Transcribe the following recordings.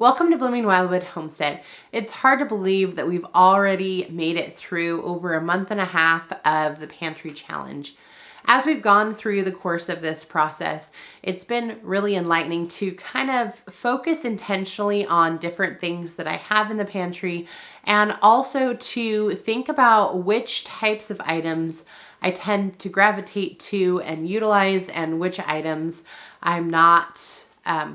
Welcome to Blooming Wildwood Homestead. It's hard to believe that we've already made it through over a month and a half of the Pantry Challenge. As we've gone through the course of this process, it's been really enlightening to kind of focus intentionally on different things that I have in the pantry, and also to think about which types of items I tend to gravitate to and utilize, and which items I'm not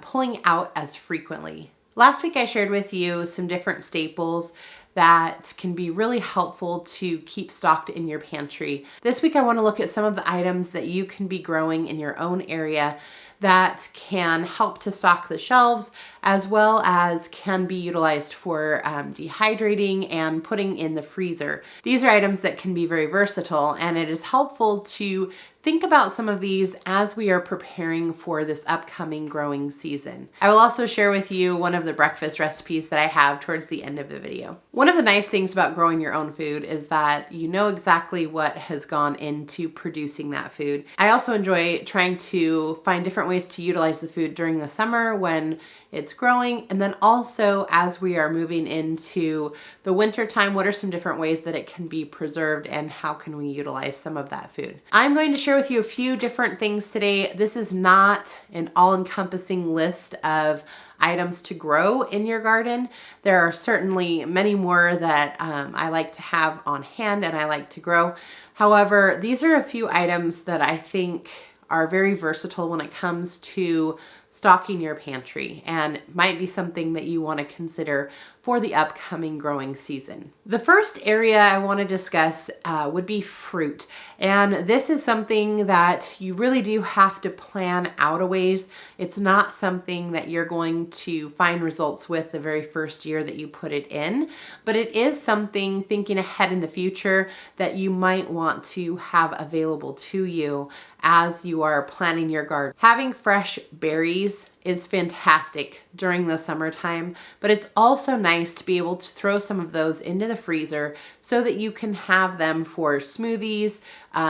pulling out as frequently. Last week I shared with you some different staples that can be really helpful to keep stocked in your pantry. This week I want to look at some of the items that you can be growing in your own area that can help to stock the shelves, as well as can be utilized for dehydrating and putting in the freezer. These are items that can be very versatile, and it is helpful to think about some of these as we are preparing for this upcoming growing season. I will also share with you one of the breakfast recipes that I have towards the end of the video. One of the nice things about growing your own food is that you know exactly what has gone into producing that food. I also enjoy trying to find different ways to utilize the food during the summer when it's growing, and then also as we are moving into the winter time, what are some different ways that it can be preserved and how can we utilize some of that food. I'm going to share with you a few different things today. This is not an all-encompassing list of items to grow in your garden. There are certainly many more that I like to have on hand and I like to grow. However, these are a few items that I think are very versatile when it comes to stocking your pantry, and might be something that you want to consider for the upcoming growing season. The first area I want to discuss would be fruit. And this is something that you really do have to plan out a ways. It's not something that you're going to find results with the very first year that you put it in, but it is something, thinking ahead in the future, that you might want to have available to you as you are planning your garden. Having fresh berries is fantastic during the summertime, but it's also nice to be able to throw some of those into the freezer so that you can have them for smoothies,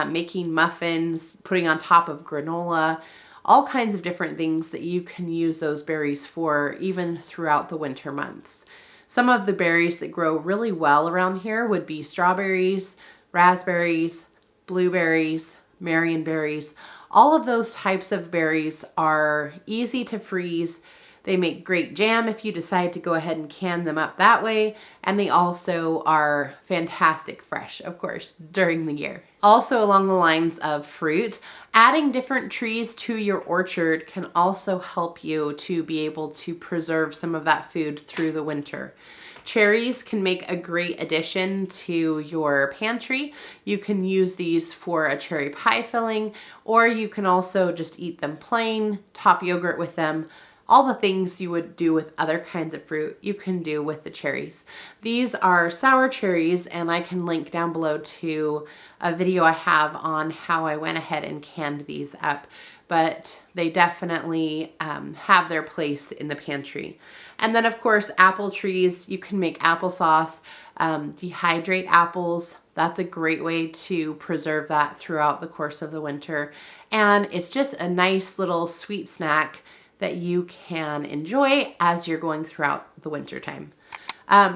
making muffins, putting on top of granola, all kinds of different things that you can use those berries for even throughout the winter months. Some of the berries that grow really well around here would be strawberries, raspberries, blueberries, marionberries. All of those types of berries are easy to freeze. They make great jam if you decide to go ahead and can them up that way. And they also are fantastic fresh, of course, during the year. Also, along the lines of fruit, adding different trees to your orchard can also help you to be able to preserve some of that food through the winter. Cherries can make a great addition to your pantry. You can use these for a cherry pie filling, or you can also just eat them plain, top yogurt with them. All the things you would do with other kinds of fruit, you can do with the cherries. These are sour cherries, and I can link down below to a video I have on how I went ahead and canned these up, but they definitely have their place in the pantry. And then of course, apple trees, you can make applesauce, dehydrate apples. That's a great way to preserve that throughout the course of the winter. And it's just a nice little sweet snack that you can enjoy as you're going throughout the winter time.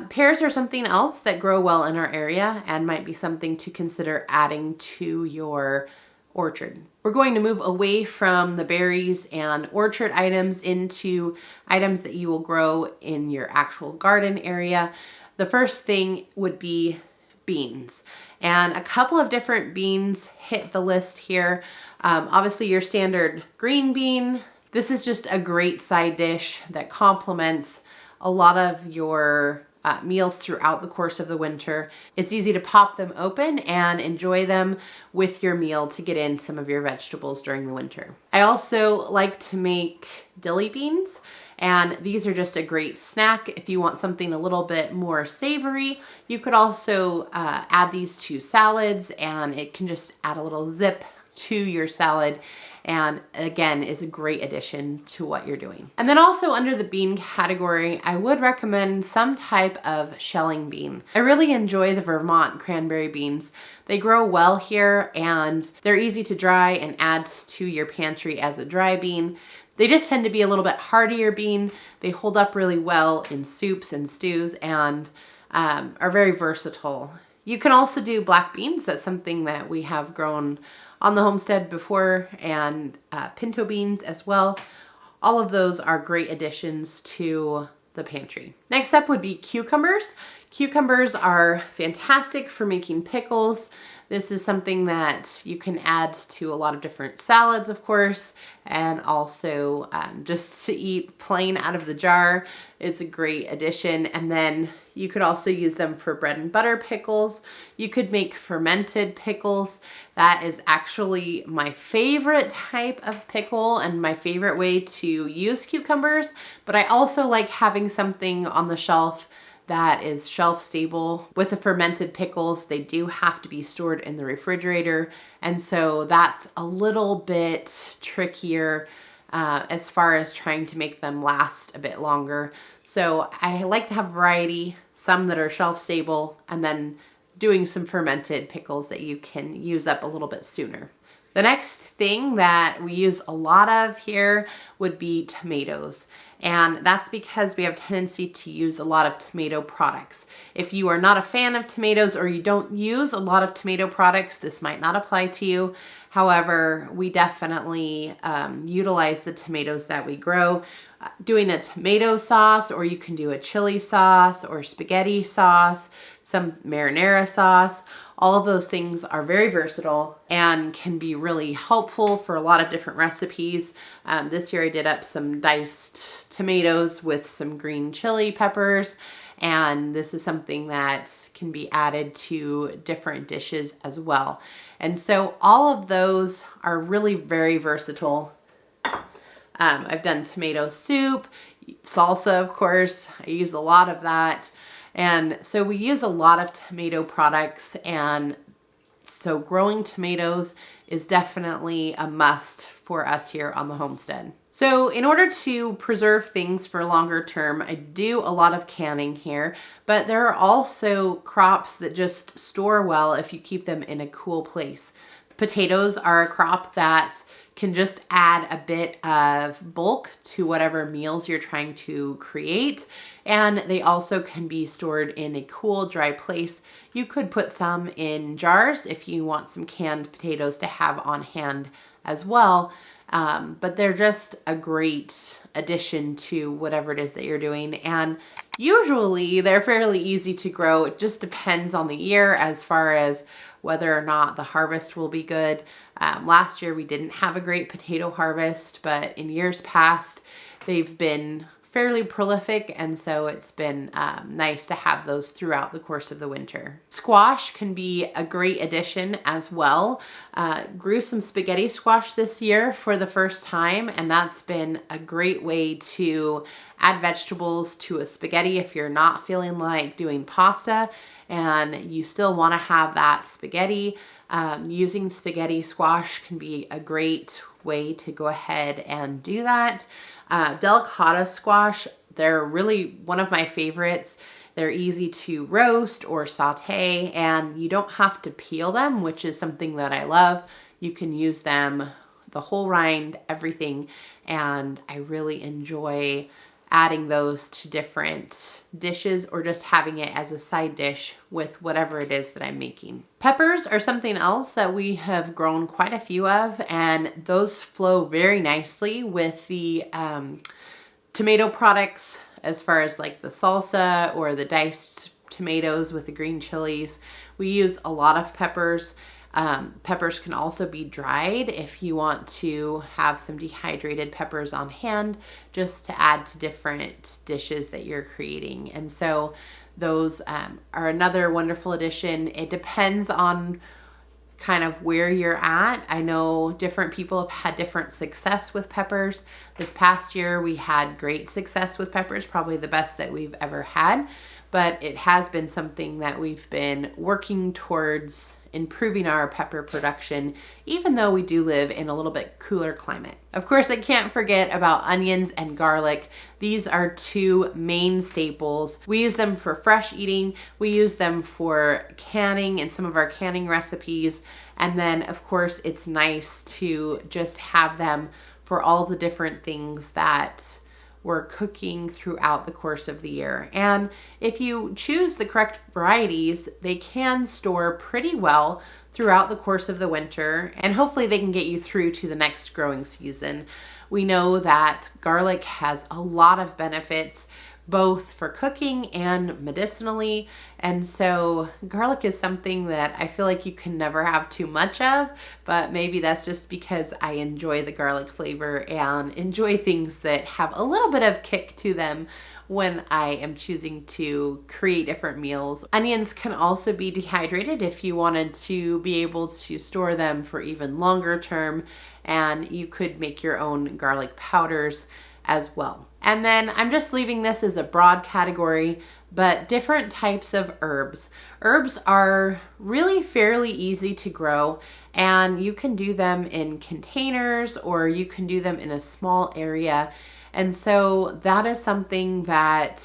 Pears are something else that grow well in our area and might be something to consider adding to your orchard. We're going to move away from the berries and orchard items into items that you will grow in your actual garden area. The first thing would be beans. And a couple of different beans hit the list here. Obviously your standard green bean. This is just a great side dish that complements a lot of your meals throughout the course of the winter. It's easy to pop them open and enjoy them with your meal to get in some of your vegetables during the winter. I also like to make dilly beans, and these are just a great snack. If you want something a little bit more savory, you could also add these to salads, and it can just add a little zip to your salad, and again is a great addition to what you're doing. And then also under the bean category, I would recommend some type of shelling bean. I really enjoy the Vermont cranberry beans. They grow well here and they're easy to dry and add to your pantry as a dry bean. They just tend to be a little bit heartier bean. They hold up really well in soups and stews and are very versatile. You can also do black beans. That's something that we have grown on the homestead before, and pinto beans as well. All of those are great additions to the pantry. Next up would be cucumbers. Cucumbers are fantastic for making pickles. This is something that you can add to a lot of different salads, of course, and also just to eat plain out of the jar. It's a great addition. And then you could also use them for bread and butter pickles. You could make fermented pickles. That is actually my favorite type of pickle and my favorite way to use cucumbers. But I also like having something on the shelf that is shelf stable. With the fermented pickles, they do have to be stored in the refrigerator. And so that's a little bit trickier as far as trying to make them last a bit longer. So I like to have variety, some that are shelf stable, and then doing some fermented pickles that you can use up a little bit sooner. The next thing that we use a lot of here would be tomatoes. And that's because we have a tendency to use a lot of tomato products. If you are not a fan of tomatoes or you don't use a lot of tomato products, this might not apply to you. However, we definitely utilize the tomatoes that we grow. Doing a tomato sauce, or you can do a chili sauce or spaghetti sauce, some marinara sauce. All of those things are very versatile and can be really helpful for a lot of different recipes. This year I did up some diced tomatoes with some green chili peppers, and this is something that can be added to different dishes as well. And so all of those are really very versatile. I've done tomato soup, salsa, of course. I use a lot of that. And so we use a lot of tomato products, and so growing tomatoes is definitely a must for us here on the homestead. So in order to preserve things for longer term, I do a lot of canning here, but there are also crops that just store well if you keep them in a cool place. Potatoes are a crop that can just add a bit of bulk to whatever meals you're trying to create. And they also can be stored in a cool, dry place. You could put some in jars if you want some canned potatoes to have on hand as well. But they're just a great addition to whatever it is that you're doing. And usually they're fairly easy to grow. It just depends on the year as far as whether or not the harvest will be good. Last year we didn't have a great potato harvest, but in years past they've been fairly prolific, and so it's been nice to have those throughout the course of the winter. Squash can be a great addition as well. Grew some spaghetti squash this year for the first time, and that's been a great way to add vegetables to a spaghetti if you're not feeling like doing pasta and you still want to have that spaghetti. Using spaghetti squash can be a great way to go ahead and do that. Delicata squash, they're really one of my favorites. They're easy to roast or saute, and you don't have to peel them, which is something that I love. You can use them, the whole rind, everything, and I really enjoy adding those to different dishes or just having it as a side dish with whatever it is that I'm making. Peppers are something else that we have grown quite a few of, and those flow very nicely with the tomato products as far as like the salsa or the diced tomatoes with the green chilies. We use a lot of peppers. Peppers can also be dried if you want to have some dehydrated peppers on hand just to add to different dishes that you're creating. And so those are another wonderful addition. It depends on kind of where you're at. I know different people have had different success with peppers. This past year we had great success with peppers, probably the best that we've ever had, but it has been something that we've been working towards improving our pepper production, even though we do live in a little bit cooler climate. Of course, I can't forget about onions and garlic. These are two main staples. We use them for fresh eating. We use them for canning in some of our canning recipes. And then of course, it's nice to just have them for all the different things that we're cooking throughout the course of the year. And if you choose the correct varieties, they can store pretty well throughout the course of the winter, and hopefully they can get you through to the next growing season. We know that garlic has a lot of benefits, both for cooking and medicinally. And so garlic is something that I feel like you can never have too much of, but maybe that's just because I enjoy the garlic flavor and enjoy things that have a little bit of kick to them when I am choosing to create different meals. Onions can also be dehydrated if you wanted to be able to store them for even longer term, and you could make your own garlic powders as well. And then I'm just leaving this as a broad category, but different types of herbs. Herbs are really fairly easy to grow, and you can do them in containers or you can do them in a small area. And so that is something that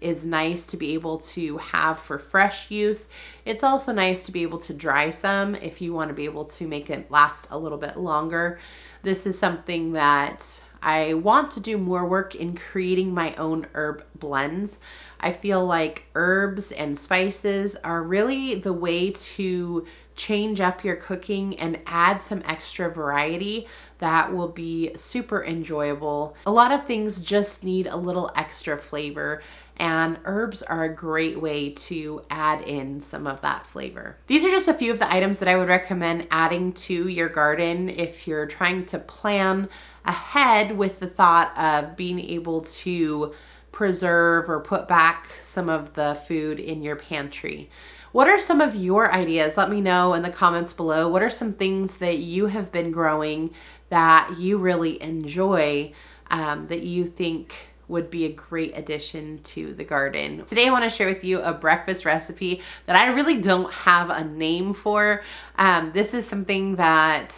is nice to be able to have for fresh use. It's also nice to be able to dry some if you want to be able to make it last a little bit longer. This is something that I want to do more work in creating my own herb blends. I feel like herbs and spices are really the way to change up your cooking and add some extra variety that will be super enjoyable. A lot of things just need a little extra flavor, and herbs are a great way to add in some of that flavor. These are just a few of the items that I would recommend adding to your garden if you're trying to plan ahead with the thought of being able to preserve or put back some of the food in your pantry. What are some of your ideas? Let me know in the comments below. What are some things that you have been growing that you really enjoy, that you think would be a great addition to the garden? Today I want to share with you a breakfast recipe that I really don't have a name for. This is something that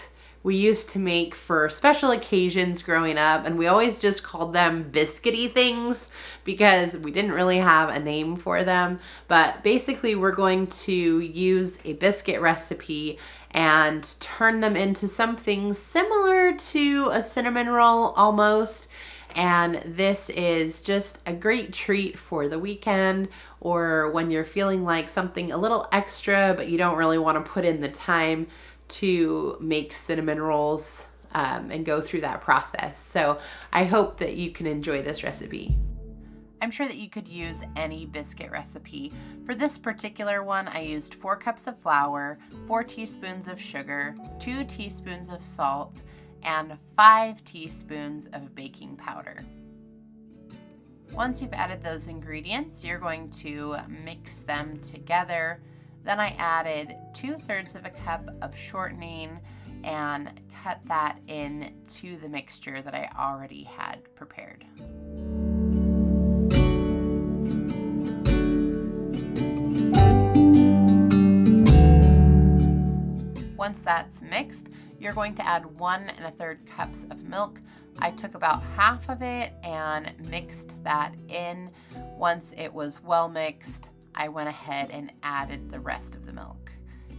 we used to make for special occasions growing up, and we always just called them biscuity things because we didn't really have a name for them. But basically we're going to use a biscuit recipe and turn them into something similar to a cinnamon roll almost. And this is just a great treat for the weekend, or when you're feeling like something a little extra but you don't really want to put in the time to make cinnamon rolls and go through that process. So I hope that you can enjoy this recipe. I'm sure that you could use any biscuit recipe. For this particular one, I used 4 cups of flour, 4 teaspoons of sugar, 2 teaspoons of salt, and 5 teaspoons of baking powder. Once you've added those ingredients, you're going to mix them together. Then I added 2/3 of a cup of shortening and cut that into the mixture that I already had prepared. Once that's mixed, you're going to add 1 1/3 cups of milk. I took about half of it and mixed that in. Once it was well mixed, I went ahead and added the rest of the milk.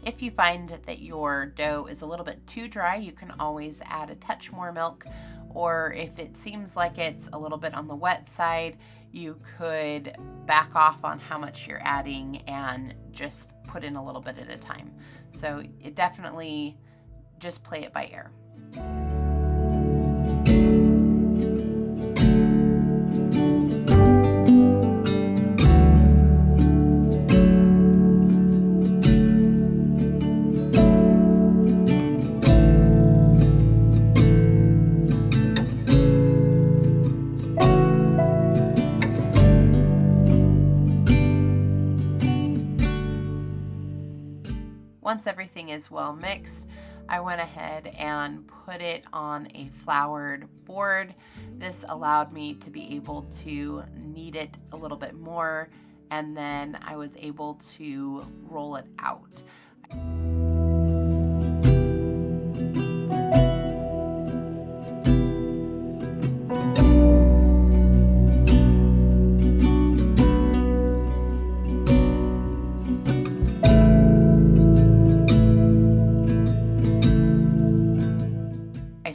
If you find that your dough is a little bit too dry, you can always add a touch more milk, or if it seems like it's a little bit on the wet side, you could back off on how much you're adding and just put in a little bit at a time. So it definitely just play it by ear. Once everything is well mixed, I went ahead and put it on a floured board. This allowed me to be able to knead it a little bit more, and then I was able to roll it out.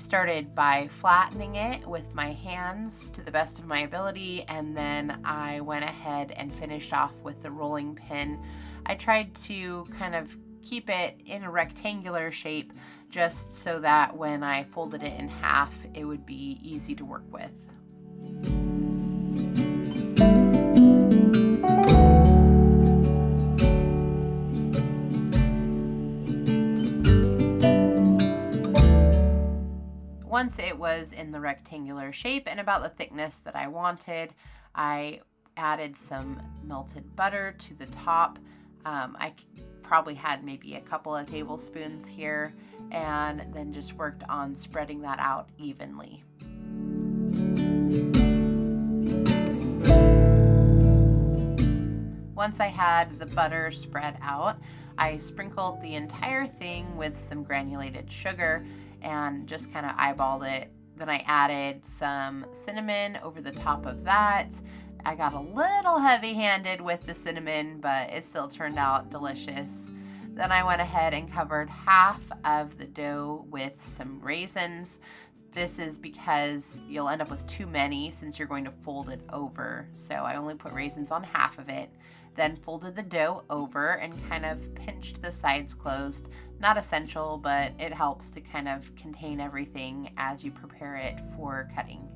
started started by flattening it with my hands to the best of my ability, and then I went ahead and finished off with the rolling pin. I tried to kind of keep it in a rectangular shape just so that when I folded it in half, it would be easy to work with. Once it was in the rectangular shape and about the thickness that I wanted, I added some melted butter to the top. I probably had maybe a couple of tablespoons here, and then just worked on spreading that out evenly. Once I had the butter spread out, I sprinkled the entire thing with some granulated sugar and just kind of eyeballed it. Then I added some cinnamon over the top of that. I got a little heavy-handed with the cinnamon, but it still turned out delicious. Then I went ahead and covered half of the dough with some raisins. This is because you'll end up with too many since you're going to fold it over. So I only put raisins on half of it. Then folded the dough over and kind of pinched the sides closed. Not essential, but it helps to kind of contain everything as you prepare it for cutting.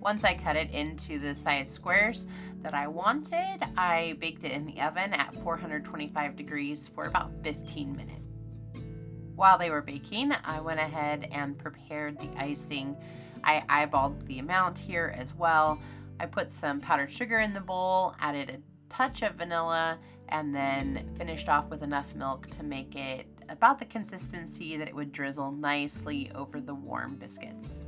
Once I cut it into the size squares that I wanted, I baked it in the oven at 425 degrees for about 15 minutes. While they were baking, I went ahead and prepared the icing. I eyeballed the amount here as well. I put some powdered sugar in the bowl, added a touch of vanilla, and then finished off with enough milk to make it about the consistency that it would drizzle nicely over the warm biscuits.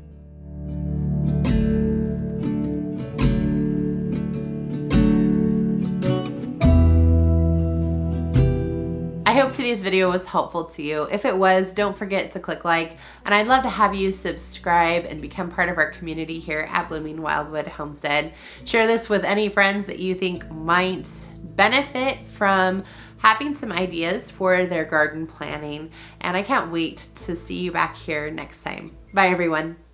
I hope today's video was helpful to you. If it was, don't forget to click like, and I'd love to have you subscribe and become part of our community here at Blooming Wildwood Homestead. Share this with any friends that you think might benefit from having some ideas for their garden planning, and I can't wait to see you back here next time. Bye everyone.